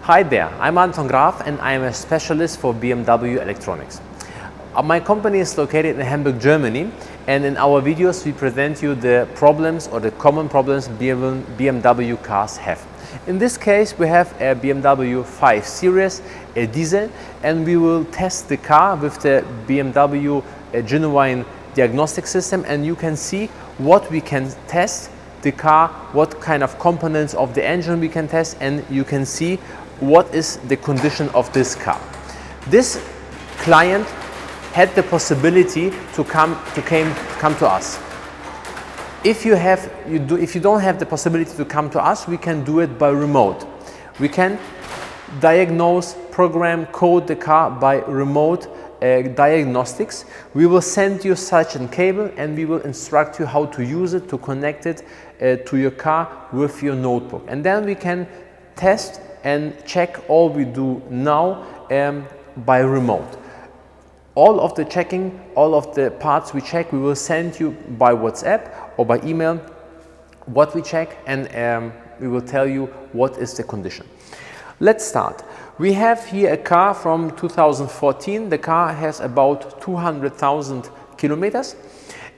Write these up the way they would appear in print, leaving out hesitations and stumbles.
Hi there, I'm Anton Graf and I'm a specialist for BMW electronics. My company is located in Hamburg, Germany, and in our videos we present you the problems or the common problems BMW cars have. In this case we have a BMW 5 Series, a diesel, and we will test the car with the BMW genuine diagnostic system, and you can see what we can test the car, what kind of components of the engine we can test, and you can see what is the condition of this car. This client had the possibility to come to us. If you don't have the possibility to come to us, we can do it by remote. We can diagnose, program, code the car by remote diagnostics. We will send you such a cable and we will instruct you how to use it, to connect it to your car with your notebook. And then we can test and check all we do now by remote. All of the checking, all of the parts we check, we will send you by WhatsApp or by email what we check, and we will tell you what is the condition. Let's start. We have here a car from 2014. The car has about 200,000 kilometers.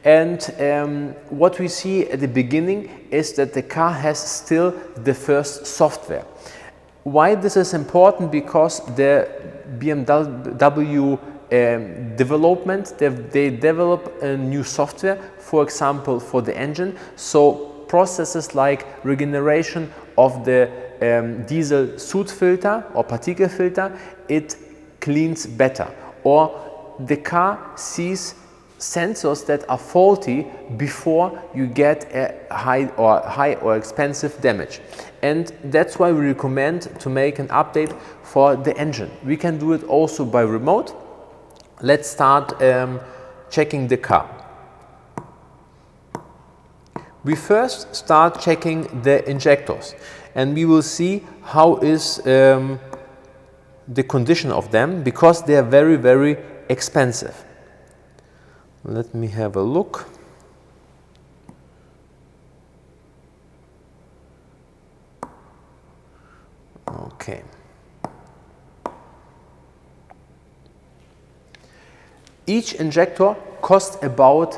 And what we see at the beginning is that the car has still the first software. Why this is important? Because the BMW development, they develop a new software, for example, for the engine. So processes like regeneration of the diesel soot filter or particle filter, it cleans better. Or the car sees sensors that are faulty before you get a high or expensive damage. And that's why we recommend to make an update for the engine. We can do it also by remote. Let's start checking the car. We first start checking the injectors, and we will see how is the condition of them, because they are very, very expensive. Let me have a look. Okay. Each injector costs about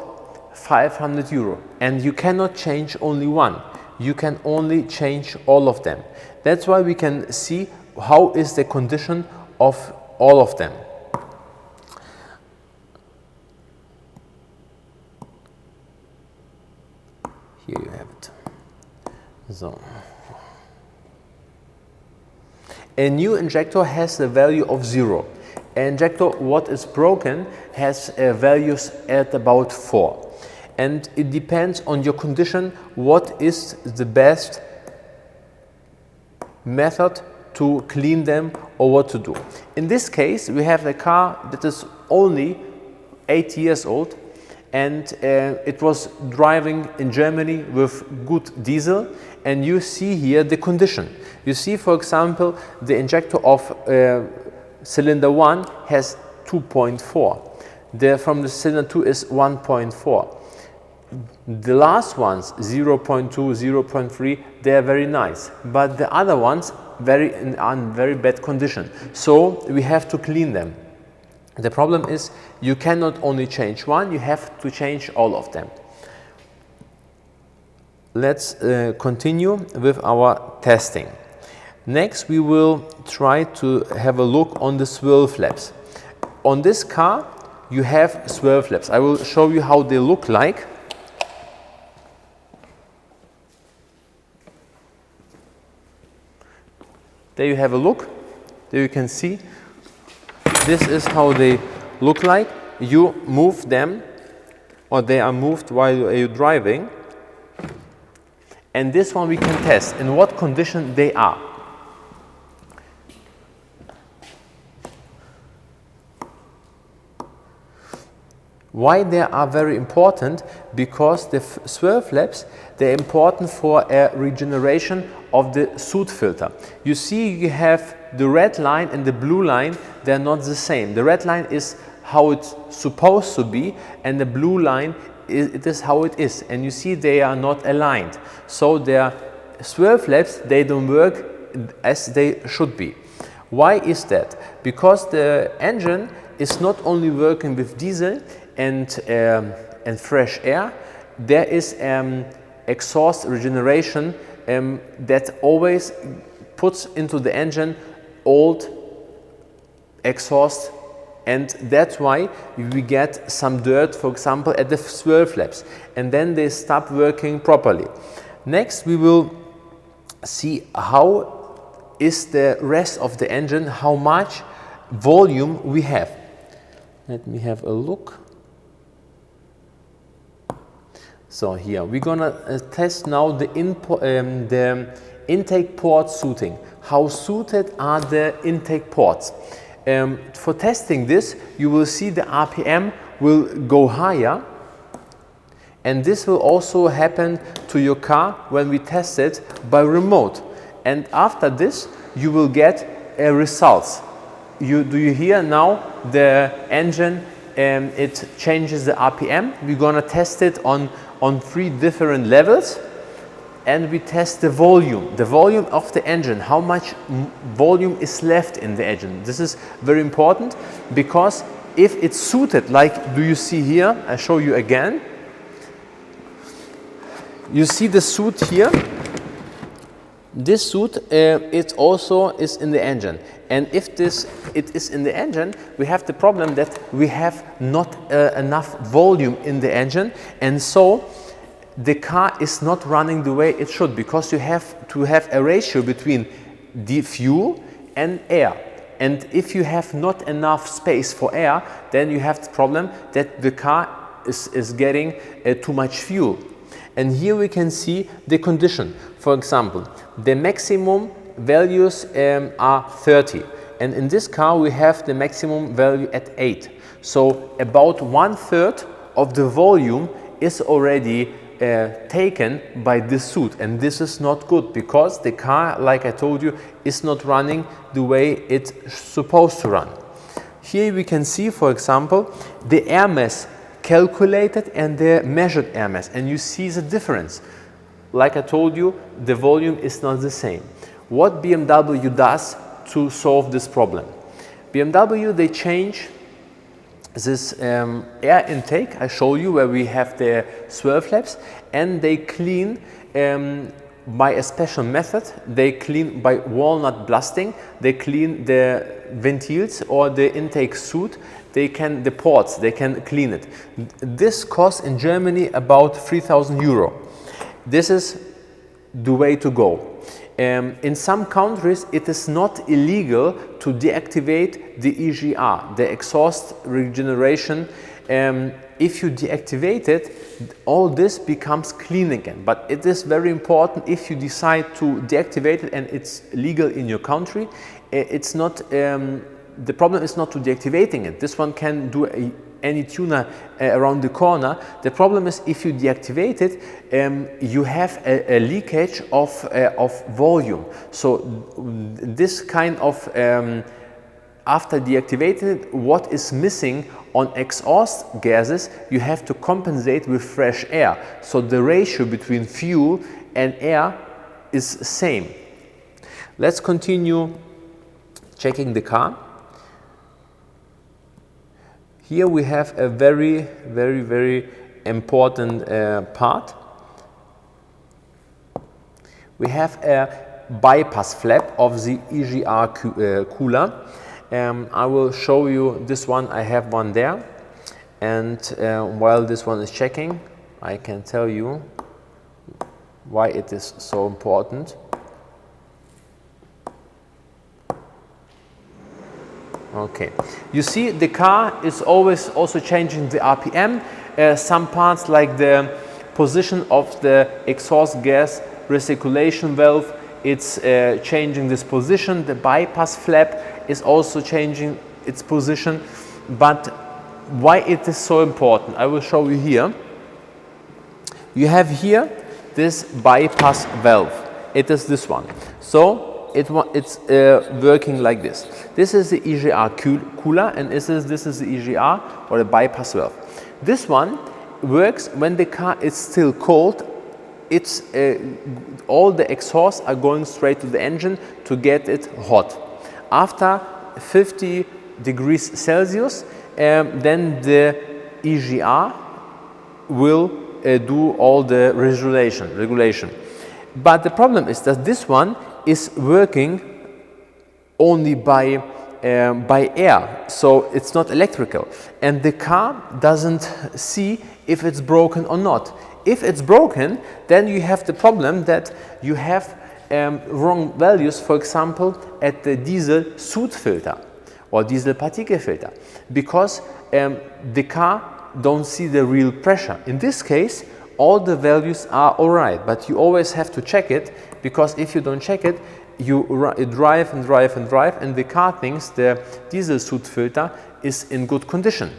500 euro, and you cannot change only one. You can only change all of them. That's why we can see how is the condition of all of them. Here you have it. So, a new injector has a value of 0. An injector what is broken has values at about 4. And it depends on your condition what is the best method to clean them or what to do. In this case, we have a car that is only 8 years old, and it was driving in Germany with good diesel, and you see here the condition. You see, for example, the injector of cylinder 1 has 2.4. From the cylinder 2 is 1.4. The last ones, 0.2, 0.3, they are very nice, but the other ones are in very bad condition. So we have to clean them. The problem is you cannot only change one, you have to change all of them. Let's continue with our testing. Next, we will try to have a look on the swirl flaps. On this car, you have swirl flaps. I will show you how they look like. There you have a look. There you can see. This is how they look like. You move them, or they are moved while you're driving. And this one we can test in what condition they are. Why they are very important? Because the swirl flaps, they're important for a regeneration of the soot filter. You see, you have the red line and the blue line, they're not the same. The red line is how it's supposed to be, and the blue line it is how it is. And you see they are not aligned. So their swirl flaps, they don't work as they should be. Why is that? Because the engine is not only working with diesel and fresh air, there is exhaust regeneration that always puts into the engine old exhaust, and that's why we get some dirt, for example, at the swirl flaps, and then they stop working properly. Next, we will see how is the rest of the engine, how much volume we have. Let me have a look. So here we're gonna test now the intake port suiting. How suited are the intake ports? For testing this, you will see the RPM will go higher, and this will also happen to your car when we test it by remote. And after this, you will get results. Do you hear now the engine? It changes the RPM. We're gonna test it on 3 different levels, and we test the volume of the engine, how much volume is left in the engine. This is very important, because if it's suited, like do you see here, I show you again. You see the suit here. This suit it also is in the engine, and if it is in the engine, we have the problem that we have not enough volume in the engine, and so the car is not running the way it should, because you have to have a ratio between the fuel and air. And if you have not enough space for air, then you have the problem that the car is getting too much fuel. And here we can see the condition. For example, the maximum values are 30, and in this car we have the maximum value at 8. So about 1/3 of the volume is already taken by this suit, and this is not good, because the car, like I told you, is not running the way it's supposed to run. Here we can see, for example, the air mass calculated and the measured air mass, and you see the difference. Like I told you, the volume is not the same. What BMW does to solve this problem? BMW, they change this air intake. I show you where we have the swirl flaps, and they clean by a special method. They clean by walnut blasting. They clean the ventils or the intake suit. The ports, they can clean it. This costs in Germany about 3,000 euro. This is the way to go. In some countries, it is not illegal to deactivate the EGR, the exhaust regeneration. If you deactivate it, all this becomes clean again. But it is very important, if you decide to deactivate it and it's legal in your country, it's not, the problem is not to deactivating it. This one can do any tuner around the corner. The problem is, if you deactivate it, you have a leakage of volume. So this kind of after deactivated, what is missing on exhaust gases, you have to compensate with fresh air. So the ratio between fuel and air is same. Let's continue checking the car. Here we have a very important part. We have a bypass flap of the EGR cooler. I will show you this one. I have one there, and while this one is checking, I can tell you why it is so important. Okay, you see the car is always also changing the RPM. Some parts, like the position of the exhaust gas recirculation valve, it's changing this position. The bypass flap is also changing its position. But why it is so important, I will show you here. You have here this bypass valve. It is this one. So it's working like this. This is the EGR cooler, and this is the EGR, or the bypass valve. This one works when the car is still cold it's all the exhausts are going straight to the engine to get it hot. After 50 degrees Celsius, then the EGR will do all the regulation. But the problem is that this one is working only by air, so it's not electrical, and the car doesn't see if it's broken or not. If it's broken, then you have the problem that you have wrong values, for example, at the diesel soot filter or diesel particle filter, because the car don't see the real pressure. In this case, all the values are alright, but you always have to check it, because if you don't check it, you drive and drive and drive, and the car thinks the diesel soot filter is in good condition.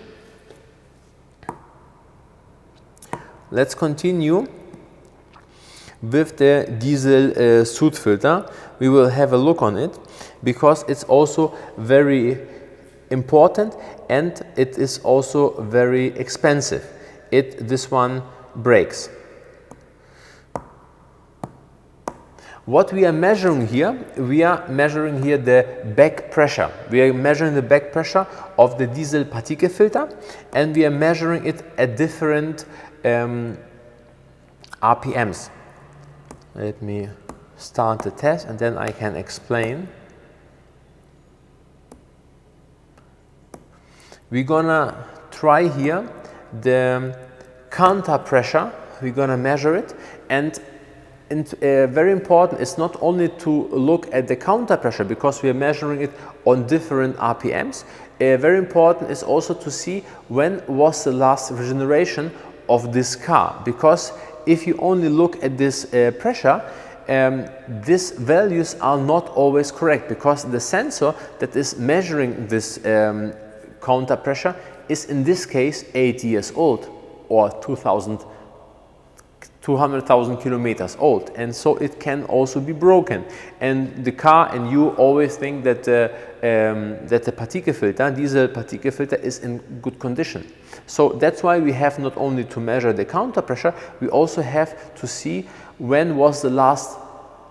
Let's continue with the diesel soot filter. We will have a look on it, because it's also very important and it is also very expensive. This one breaks. What we are measuring here, the back pressure. We are measuring the back pressure of the diesel particle filter, and we are measuring it at different RPMs. Let me start the test and then I can explain. We're gonna try here the counter pressure. We're gonna measure it, and very important is not only to look at the counter pressure, because we are measuring it on different RPMs. Very important is also to see when was the last regeneration of this car, because if you only look at this pressure, these values are not always correct, because the sensor that is measuring this counter pressure is in this case 8 years old or 200,000 kilometers old, and so it can also be broken. And the car and you always think that the particle filter, diesel particle filter, is in good condition. So that's why we have not only to measure the counter pressure, we also have to see when was the last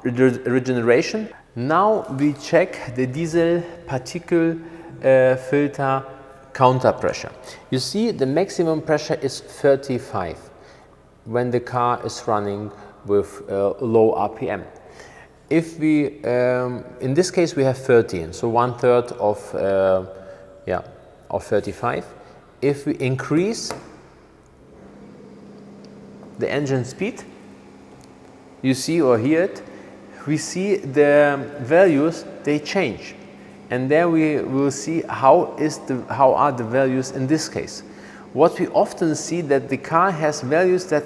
regeneration. Now we check the diesel particle filter counter pressure. You see the maximum pressure is 35 when the car is running with low RPM. If we, in this case we have 13, so 1/3 of 35. If we increase the engine speed, you see or hear it, we see the values, they change. And there we will see how are the values in this case. What we often see that the car has values that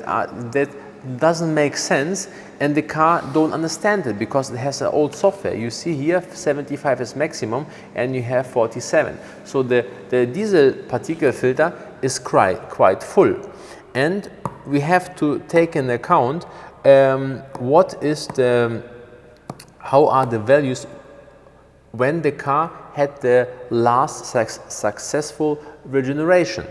doesn't make sense, and the car don't understand it because it has an old software. You see here 75 is maximum and you have 47. So the diesel particle filter is quite full, and we have to take into account how are the values when the car had the last successful regeneration.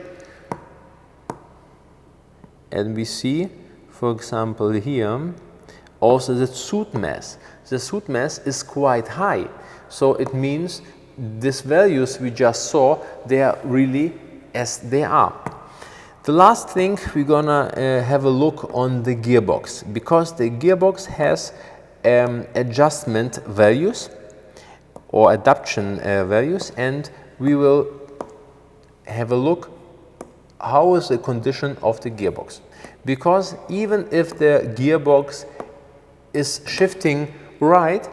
And we see, for example, here also the soot mass. The soot mass is quite high, so it means these values we just saw, they are really as they are. The last thing we're gonna have a look on the gearbox, because the gearbox has adjustment values or adaptation values, and we will have a look how is the condition of the gearbox. Because even if the gearbox is shifting right,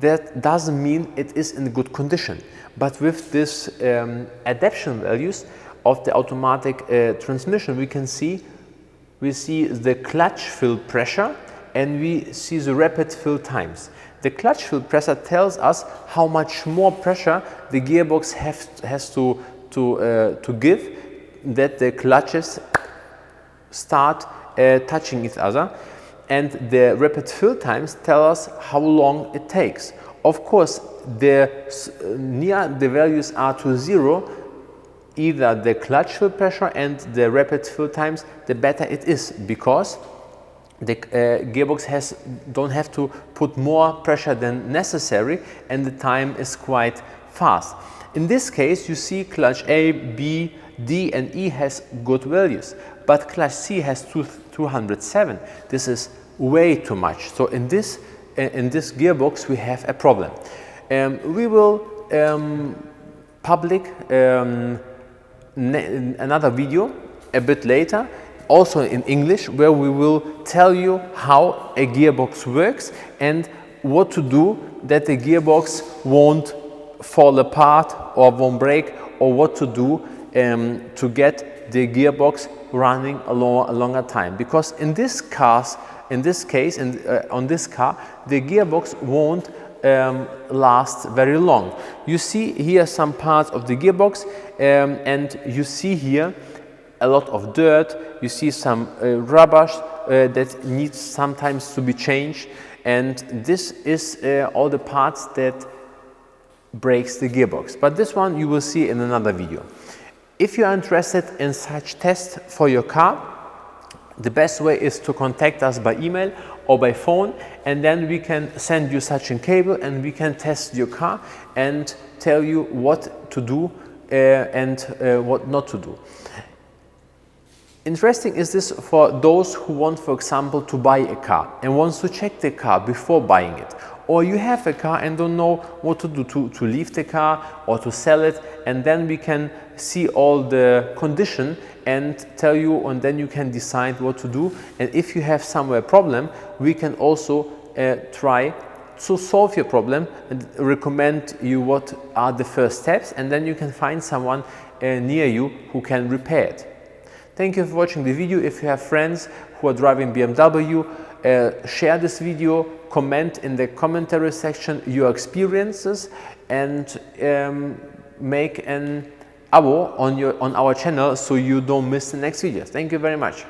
that doesn't mean it is in good condition. But with this adaptation values of the automatic transmission, we see the clutch fill pressure and we see the rapid fill times. The clutch fill pressure tells us how much more pressure the gearbox has to give, that the clutches start touching each other, and the rapid fill times tell us how long it takes. Of course, the near the values are to zero, either the clutch fill pressure and the rapid fill times, the better it is, because the gearbox don't have to put more pressure than necessary, and the time is quite fast. In this case, you see clutch A, B, D and E has good values, but clutch C has 207. This is way too much. So in this gearbox we have a problem. We will public another video a bit later, also in English, where we will tell you how a gearbox works and what to do that the gearbox won't fall apart or won't break, or what to do to get the gearbox running a longer time. Because in this case, on this car, the gearbox won't last very long. You see here some parts of the gearbox, and you see here a lot of dirt. You see some rubber that needs sometimes to be changed, and this is all the parts that breaks the gearbox. But this one you will see in another video. If you are interested in such tests for your car, the best way is to contact us by email or by phone, and then we can send you such a cable and we can test your car and tell you what to do and what not to do. Interesting is this for those who want, for example, to buy a car and wants to check the car before buying it. Or you have a car and don't know what to do, to leave the car or to sell it, and then we can see all the condition and tell you, and then you can decide what to do. And if you have somewhere problem, we can also try to solve your problem and recommend you what are the first steps, and then you can find someone near you who can repair it. Thank you for watching the video. If you have friends who are driving BMW, share this video, comment in the commentary section your experiences, and make an abo on our channel so you don't miss the next video. Thank you very much.